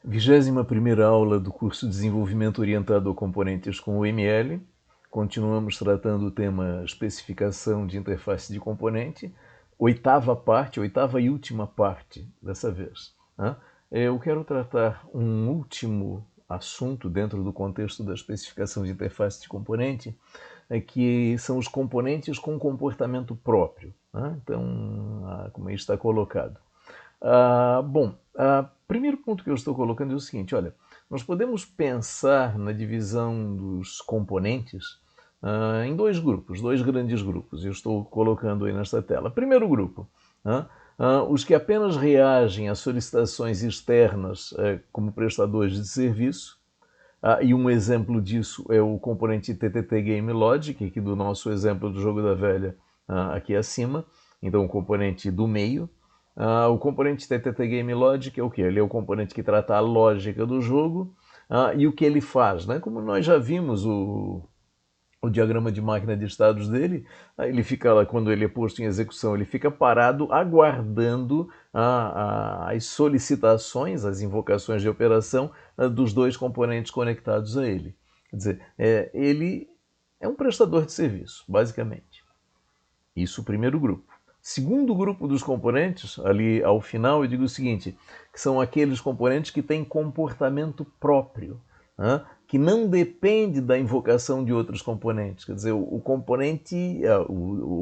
21ª aula do curso Desenvolvimento Orientado a Componentes com o ML. Continuamos tratando o tema especificação de interface de componente. Oitava e última parte dessa vez. Eu quero tratar um último assunto dentro do contexto da especificação de interface de componente, que são os componentes com comportamento próprio. Então, como aí está colocado. Primeiro ponto que eu estou colocando é o seguinte, olha, nós podemos pensar na divisão dos componentes em dois grupos, dois grandes grupos. Eu estou colocando aí nesta tela. Primeiro grupo, os que apenas reagem a solicitações externas como prestadores de serviço, e um exemplo disso é o componente TTT Game Logic, aqui do nosso exemplo do jogo da velha aqui acima, então o componente do meio. O componente TTT Game Logic é o que? Ele é o componente que trata a lógica do jogo e o que ele faz, né? Como nós já vimos o diagrama de máquina de estados dele, ele fica lá, quando ele é posto em execução, ele fica parado aguardando as solicitações, as invocações de operação dos dois componentes conectados a ele. Quer dizer, ele é um prestador de serviço, basicamente. Isso o primeiro grupo. Segundo grupo dos componentes, ali ao final, eu digo o seguinte, que são aqueles componentes que têm comportamento próprio, que não depende da invocação de outros componentes. Quer dizer, o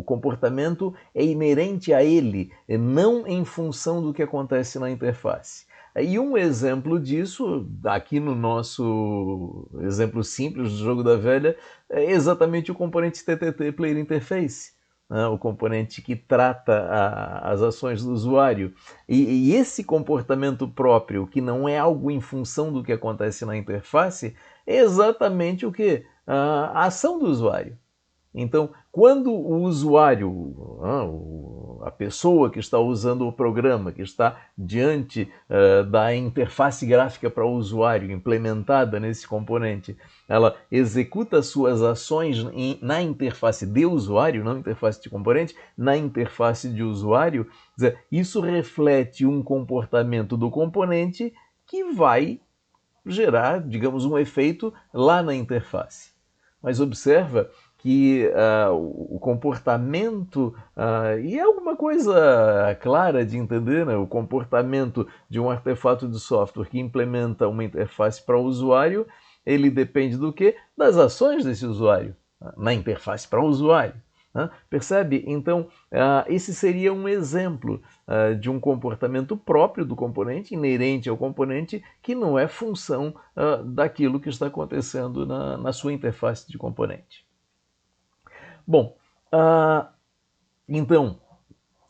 comportamento é inerente a ele, não em função do que acontece na interface. E um exemplo disso, aqui no nosso exemplo simples do jogo da velha, é exatamente o componente TTT Player Interface. O componente que trata as ações do usuário. E esse comportamento próprio, que não é algo em função do que acontece na interface, é exatamente o que? A ação do usuário. Então, quando o usuário, a pessoa que está usando o programa, que está diante da interface gráfica para o usuário implementada nesse componente, ela executa suas ações na interface de usuário, não interface de componente, na interface de usuário, isso reflete um comportamento do componente que vai gerar, digamos, um efeito lá na interface. Mas observa que o comportamento, e é alguma coisa clara de entender, né? O comportamento de um artefato de software que implementa uma interface para o usuário, ele depende do quê? Das ações desse usuário, na interface para o usuário. Percebe? Então, esse seria um exemplo de um comportamento próprio do componente, inerente ao componente, que não é função daquilo que está acontecendo na sua interface de componente. Bom, então,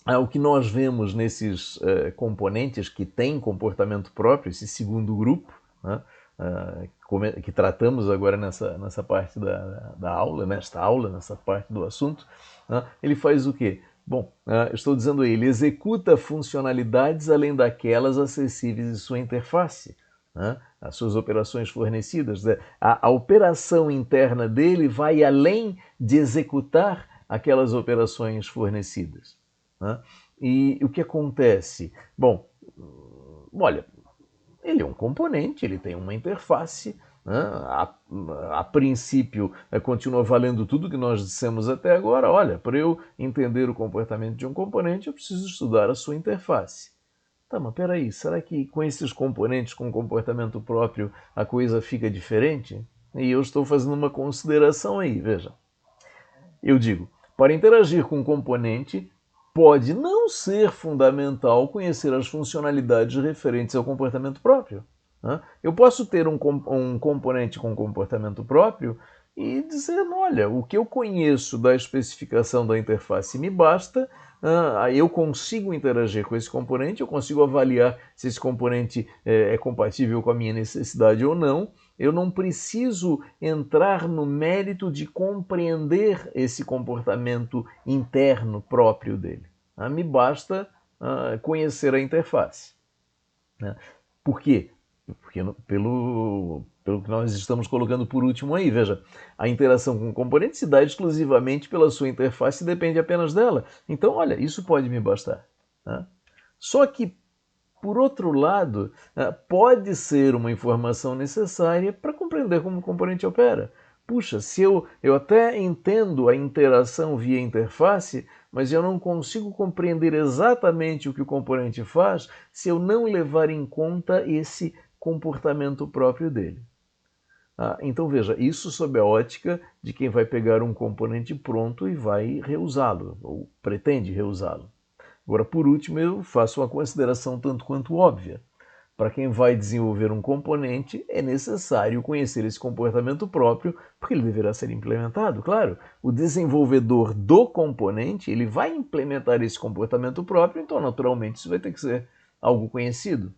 o que nós vemos nesses componentes que têm comportamento próprio, esse segundo grupo, que tratamos agora nessa parte da aula, nessa parte do assunto, ele faz o quê? Bom, estou dizendo aí, ele executa funcionalidades além daquelas acessíveis em sua interface, as suas operações fornecidas. A operação interna dele vai além de executar aquelas operações fornecidas. E o que acontece? Bom, olha, ele é um componente, ele tem uma interface, a princípio continua valendo tudo que nós dissemos até agora. Olha, para eu entender o comportamento de um componente, eu preciso estudar a sua interface. Tá, mas peraí, será que com esses componentes com comportamento próprio a coisa fica diferente? E eu estou fazendo uma consideração aí, veja. Eu digo, para interagir com um componente, pode não ser fundamental conhecer as funcionalidades referentes ao comportamento próprio. Eu posso ter um componente com comportamento próprio e dizer, olha, o que eu conheço da especificação da interface me basta, eu consigo interagir com esse componente, eu consigo avaliar se esse componente é compatível com a minha necessidade ou não. Eu não preciso entrar no mérito de compreender esse comportamento interno próprio dele. Me basta conhecer a interface. Por quê? Porque pelo que nós estamos colocando por último aí, veja, a interação com o componente se dá exclusivamente pela sua interface e depende apenas dela. Então, olha, isso pode me bastar. Só que por outro lado, pode ser uma informação necessária para compreender como o componente opera. Puxa, se eu até entendo a interação via interface, mas eu não consigo compreender exatamente o que o componente faz se eu não levar em conta esse comportamento próprio dele. Então veja, isso sob a ótica de quem vai pegar um componente pronto e vai reusá-lo, ou pretende reusá-lo. Agora, por último, eu faço uma consideração tanto quanto óbvia. Para quem vai desenvolver um componente, é necessário conhecer esse comportamento próprio, porque ele deverá ser implementado. Claro, o desenvolvedor do componente, ele vai implementar esse comportamento próprio, então naturalmente isso vai ter que ser algo conhecido.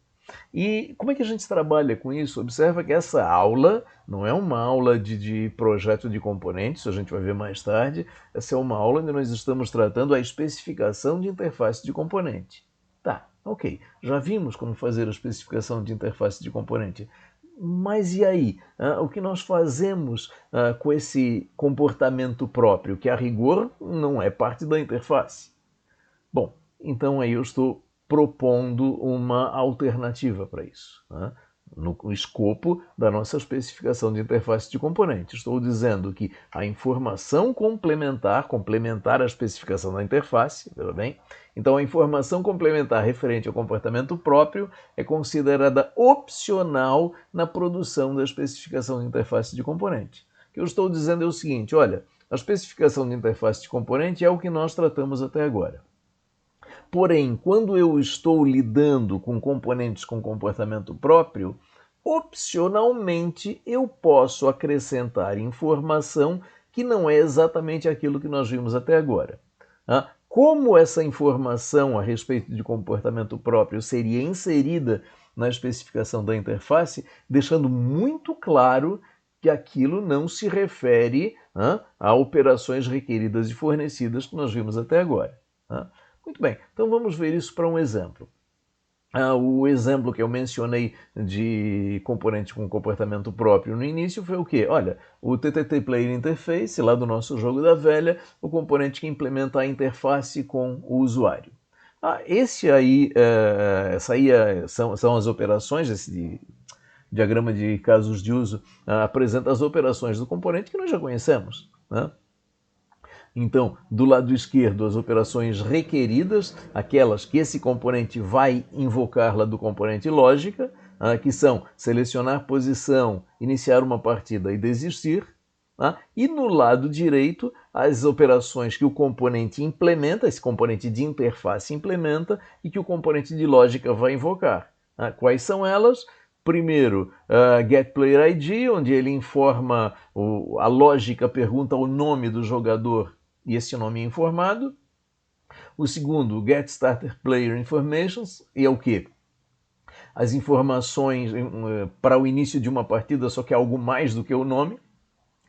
E como é que a gente trabalha com isso? Observa que essa aula não é uma aula de projeto de componentes, a gente vai ver mais tarde. Essa é uma aula onde nós estamos tratando a especificação de interface de componente. Tá, ok. Já vimos como fazer a especificação de interface de componente. Mas e aí? O que nós fazemos com esse comportamento próprio, que a rigor não é parte da interface? Bom, então aí eu estou propondo uma alternativa para isso, né? No escopo da nossa especificação de interface de componente. Estou dizendo que a informação complementar a especificação da interface, veja bem, então a informação complementar referente ao comportamento próprio é considerada opcional na produção da especificação de interface de componente. O que eu estou dizendo é o seguinte, olha, a especificação de interface de componente é o que nós tratamos até agora. Porém, quando eu estou lidando com componentes com comportamento próprio, opcionalmente eu posso acrescentar informação que não é exatamente aquilo que nós vimos até agora. Como essa informação a respeito de comportamento próprio seria inserida na especificação da interface, deixando muito claro que aquilo não se refere a operações requeridas e fornecidas que nós vimos até agora. Muito bem, então vamos ver isso para um exemplo. O exemplo que eu mencionei de componente com comportamento próprio no início foi o quê? Olha, o TTT Player Interface, lá do nosso jogo da velha, o componente que implementa a interface com o usuário. São as operações, esse diagrama de casos de uso apresenta as operações do componente que nós já conhecemos, né? Então, do lado esquerdo, as operações requeridas, aquelas que esse componente vai invocar lá do componente lógica, que são selecionar posição, iniciar uma partida e desistir. E no lado direito, as operações que o componente implementa, esse componente de interface implementa e que o componente de lógica vai invocar. Quais são elas? Primeiro, getPlayerID, onde ele informa, a lógica pergunta o nome do jogador e esse nome é informado. O segundo, getStarterPlayerInformations, e é o quê? As informações para o início de uma partida, só que é algo mais do que o nome.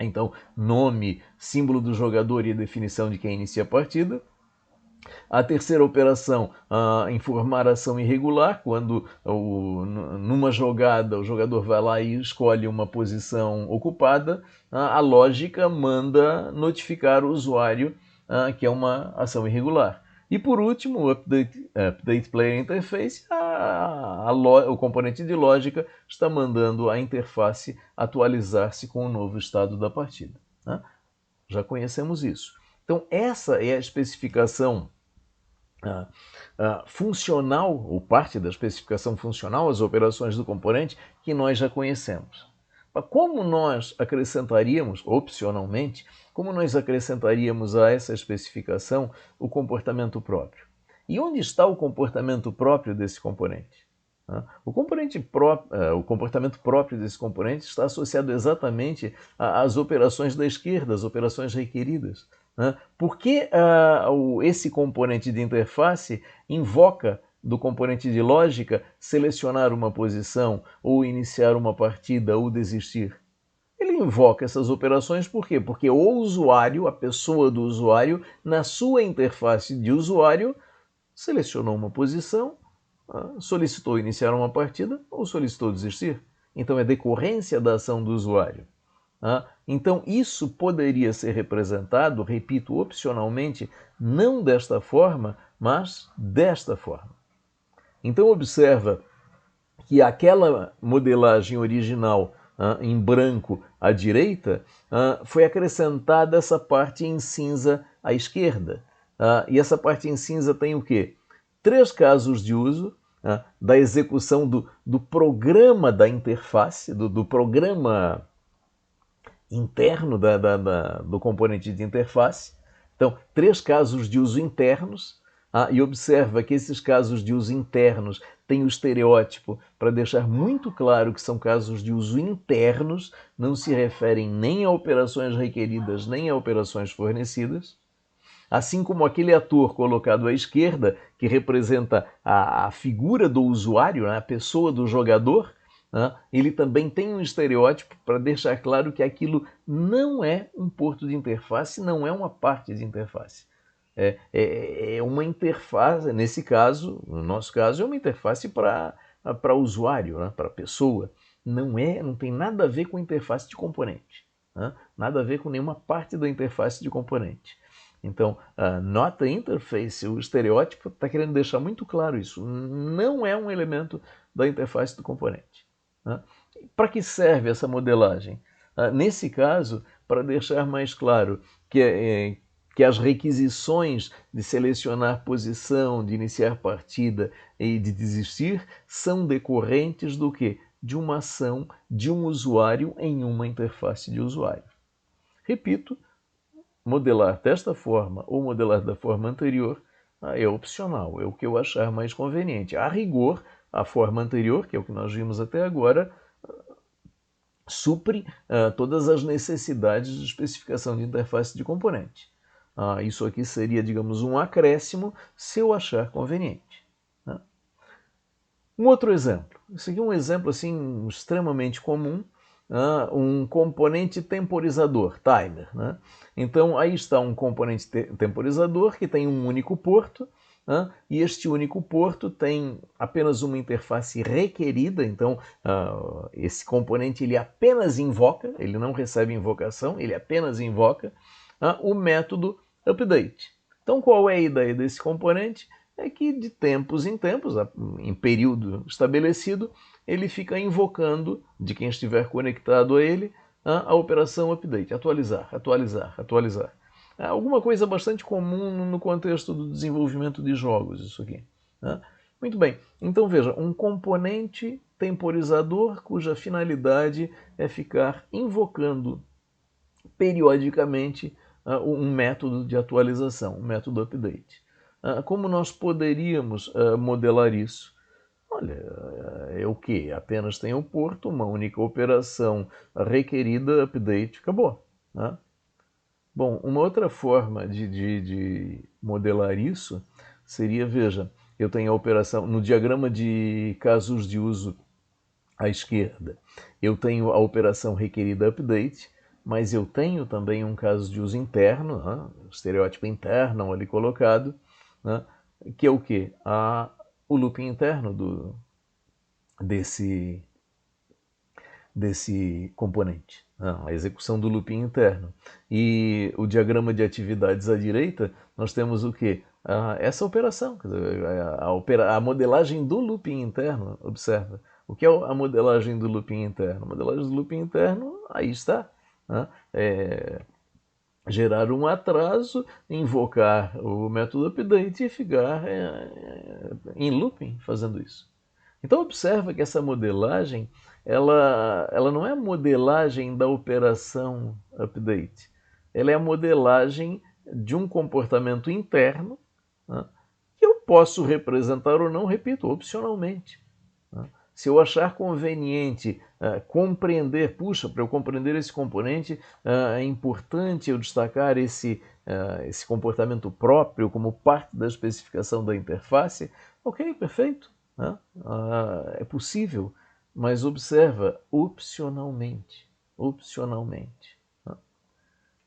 Então, nome, símbolo do jogador e a definição de quem inicia a partida. A terceira operação, informar ação irregular, quando numa jogada o jogador vai lá e escolhe uma posição ocupada, a lógica manda notificar o usuário que é uma ação irregular. E por último, o Update Player Interface, o componente de lógica está mandando a interface atualizar-se com o novo estado da partida. Já conhecemos isso. Então, essa é a especificação funcional, ou parte da especificação funcional, as operações do componente, que nós já conhecemos. Como nós acrescentaríamos, opcionalmente, como nós acrescentaríamos a essa especificação o comportamento próprio? E onde está o comportamento próprio desse componente? O comportamento próprio desse componente está associado exatamente às operações da esquerda, às operações requeridas. Por que esse componente de interface invoca do componente de lógica selecionar uma posição, ou iniciar uma partida, ou desistir? Ele invoca essas operações por quê? Porque o usuário, a pessoa do usuário, na sua interface de usuário, selecionou uma posição, solicitou iniciar uma partida ou solicitou desistir. Então é decorrência da ação do usuário. Então isso poderia ser representado, repito, opcionalmente, não desta forma, mas desta forma. Então observa que aquela modelagem original em branco à direita foi acrescentada essa parte em cinza à esquerda. E essa parte em cinza tem o quê? 3 casos de uso da execução do programa da interface, do programa interno do componente de interface. Então, 3 casos de uso internos, e observa que esses casos de uso internos têm o estereótipo para deixar muito claro que são casos de uso internos, não se referem nem a operações requeridas nem a operações fornecidas. Assim como aquele ator colocado à esquerda, que representa a figura do usuário, a pessoa do jogador, ele também tem um estereótipo para deixar claro que aquilo não é um porto de interface, não é uma parte de interface. É uma interface, nesse caso, no nosso caso, é uma interface para usuário, para pessoa. Não tem nada a ver com interface de componente. Nada a ver com nenhuma parte da interface de componente. Então, nota interface, o estereótipo está querendo deixar muito claro isso. Não é um elemento da interface do componente. Para que serve essa modelagem? Nesse caso, para deixar mais claro que as requisições de selecionar posição, de iniciar partida e de desistir são decorrentes do quê? De uma ação de um usuário em uma interface de usuário. Repito, modelar desta forma ou modelar da forma anterior é opcional, é o que eu achar mais conveniente. A rigor, a forma anterior, que é o que nós vimos até agora, supre todas as necessidades de especificação de interface de componente. Isso aqui seria, digamos, um acréscimo se eu achar conveniente. Um outro exemplo. Isso aqui é um exemplo assim, extremamente comum, um componente temporizador, timer. Então, aí está um componente temporizador que tem um único porto, e este único porto tem apenas uma interface requerida. Então, esse componente ele apenas invoca, ele não recebe invocação, ele apenas invoca o método update. Então, qual é a ideia desse componente? É que de tempos em tempos, em período estabelecido, ele fica invocando de quem estiver conectado a ele a operação update, atualizar, atualizar, atualizar. Alguma coisa bastante comum no contexto do desenvolvimento de jogos, isso aqui. Muito bem, então veja, um componente temporizador cuja finalidade é ficar invocando periodicamente um método de atualização, um método update. Como nós poderíamos modelar isso? Olha, é o que? Apenas tem um porto, uma única operação requerida, update, acabou. Bom, uma outra forma de modelar isso seria, veja, eu tenho a operação, no diagrama de casos de uso à esquerda, eu tenho a operação requerida update, mas eu tenho também um caso de uso interno, estereótipo interno ali colocado, que é o quê? O looping interno desse componente, a execução do looping interno. E o diagrama de atividades à direita, nós temos o quê? Essa operação, quer dizer, a modelagem do looping interno, observa. O que é a modelagem do looping interno? A modelagem do looping interno, aí está. Gerar um atraso, invocar o método update e ficar em looping fazendo isso. Então observa que essa modelagem, ela não é a modelagem da operação update, ela é a modelagem de um comportamento interno, que eu posso representar ou não, repito, opcionalmente. Se eu achar conveniente compreender, para eu compreender esse componente, é importante eu destacar esse comportamento próprio como parte da especificação da interface, ok, perfeito. É possível, mas observa, opcionalmente. Opcionalmente.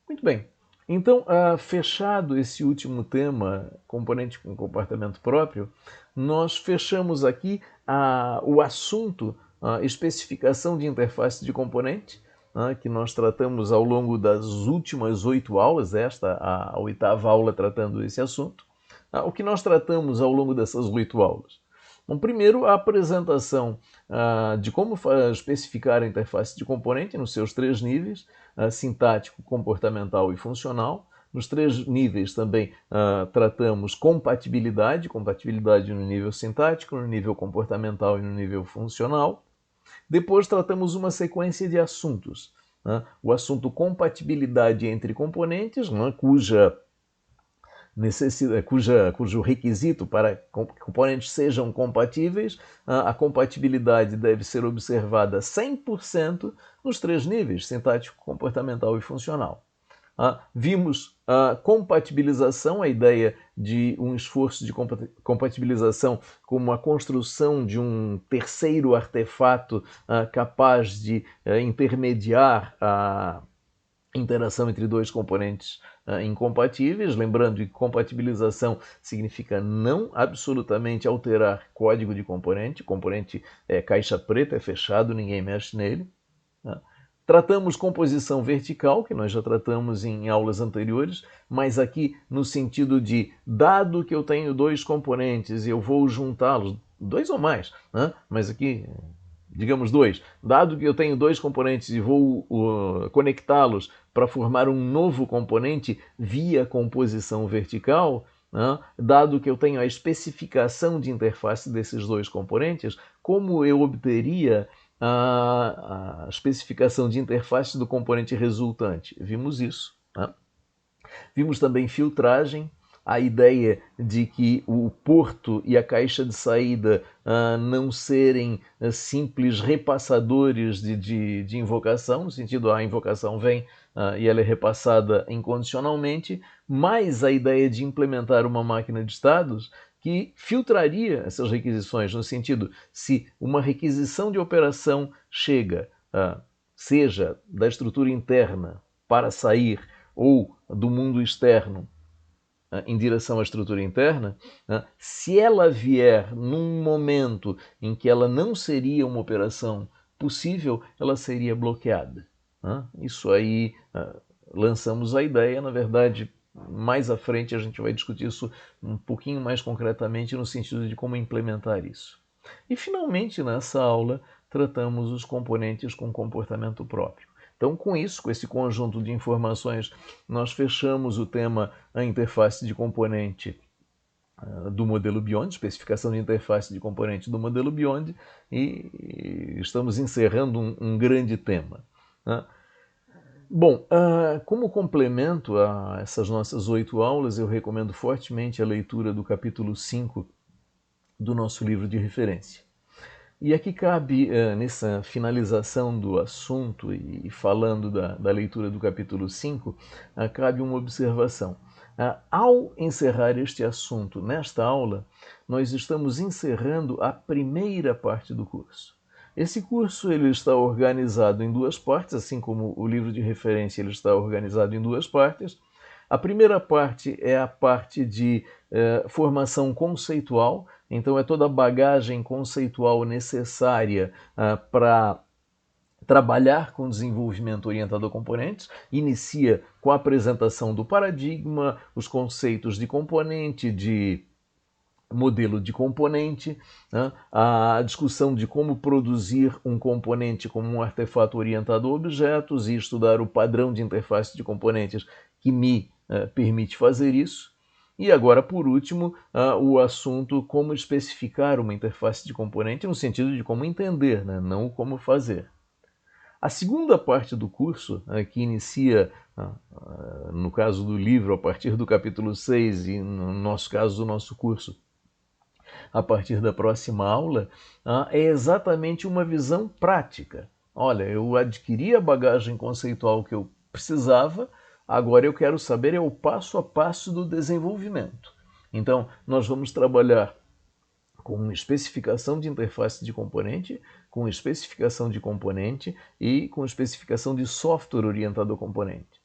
Muito bem. Então, fechado esse último tema, componente com comportamento próprio, nós fechamos aqui o assunto, especificação de interface de componente, que nós tratamos ao longo das últimas 8 aulas, esta a 8ª aula tratando esse assunto. O que nós tratamos ao longo dessas 8 aulas? Bom, primeiro, a apresentação de como especificar a interface de componente nos seus três níveis, sintático, comportamental e funcional. Nos três níveis também tratamos compatibilidade no nível sintático, no nível comportamental e no nível funcional. Depois tratamos uma sequência de assuntos. O assunto compatibilidade entre componentes, cujo requisito para que componentes sejam compatíveis, a compatibilidade deve ser observada 100% nos três níveis, sintático, comportamental e funcional. Vimos a compatibilização, a ideia de um esforço de compatibilização como a construção de um terceiro artefato capaz de intermediar a interação entre dois componentes incompatíveis. Lembrando que compatibilização significa não absolutamente alterar código de componente. O componente é caixa preta, é fechado, ninguém mexe nele. Tratamos composição vertical, que nós já tratamos em aulas anteriores, mas aqui no sentido de, dado que eu tenho dois componentes e eu vou juntá-los, dois ou mais, mas aqui, digamos dois, dado que eu tenho dois componentes e vou conectá-los para formar um novo componente via composição vertical, dado que eu tenho a especificação de interface desses dois componentes, como eu obteria a especificação de interface do componente resultante? Vimos isso. Vimos também filtragem, a ideia de que o porto e a caixa de saída não serem simples repassadores de invocação, no sentido a invocação vem e ela é repassada incondicionalmente, mas a ideia de implementar uma máquina de estados que filtraria essas requisições, no sentido, se uma requisição de operação chega, seja da estrutura interna para sair ou do mundo externo em direção à estrutura interna, se ela vier num momento em que ela não seria uma operação possível, ela seria bloqueada. Isso aí, lançamos a ideia, na verdade, mais à frente a gente vai discutir isso um pouquinho mais concretamente no sentido de como implementar isso. E finalmente, nessa aula, tratamos os componentes com comportamento próprio. Então, com isso, com esse conjunto de informações, nós fechamos o tema a interface de componente do modelo Beyond, especificação de interface de componente do modelo Beyond, e estamos encerrando um grande tema. Bom, como complemento a essas nossas 8 aulas, eu recomendo fortemente a leitura do capítulo 5 do nosso livro de referência. E aqui cabe, nessa finalização do assunto e falando da leitura do capítulo 5, cabe uma observação. Ao encerrar este assunto nesta aula, nós estamos encerrando a primeira parte do curso. Esse curso ele está organizado em duas partes, assim como o livro de referência ele está organizado em duas partes. A primeira parte é a parte de formação conceitual, então é toda a bagagem conceitual necessária para trabalhar com desenvolvimento orientado a componentes. Inicia com a apresentação do paradigma, os conceitos de componente, de modelo de componente, a discussão de como produzir um componente como um artefato orientado a objetos e estudar o padrão de interface de componentes que me permite fazer isso. E agora, por último, o assunto como especificar uma interface de componente no sentido de como entender, não como fazer. A segunda parte do curso, que inicia, no caso do livro, a partir do capítulo 6 e no nosso caso, do nosso curso, a partir da próxima aula, é exatamente uma visão prática. Olha, eu adquiri a bagagem conceitual que eu precisava, agora eu quero saber o passo a passo do desenvolvimento. Então, nós vamos trabalhar com especificação de interface de componente, com especificação de componente e com especificação de software orientado ao componente.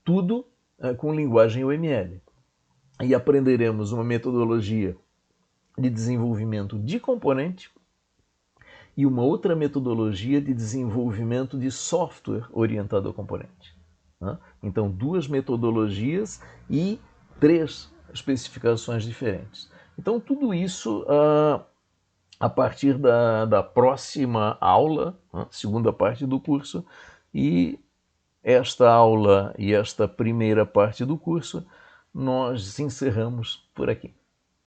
Tudo com linguagem UML. E aprenderemos uma metodologia de desenvolvimento de componente e uma outra metodologia de desenvolvimento de software orientado ao componente. Então, duas metodologias e 3 especificações diferentes. Então, tudo isso a partir da próxima aula, segunda parte do curso, e esta aula e esta primeira parte do curso nós encerramos por aqui.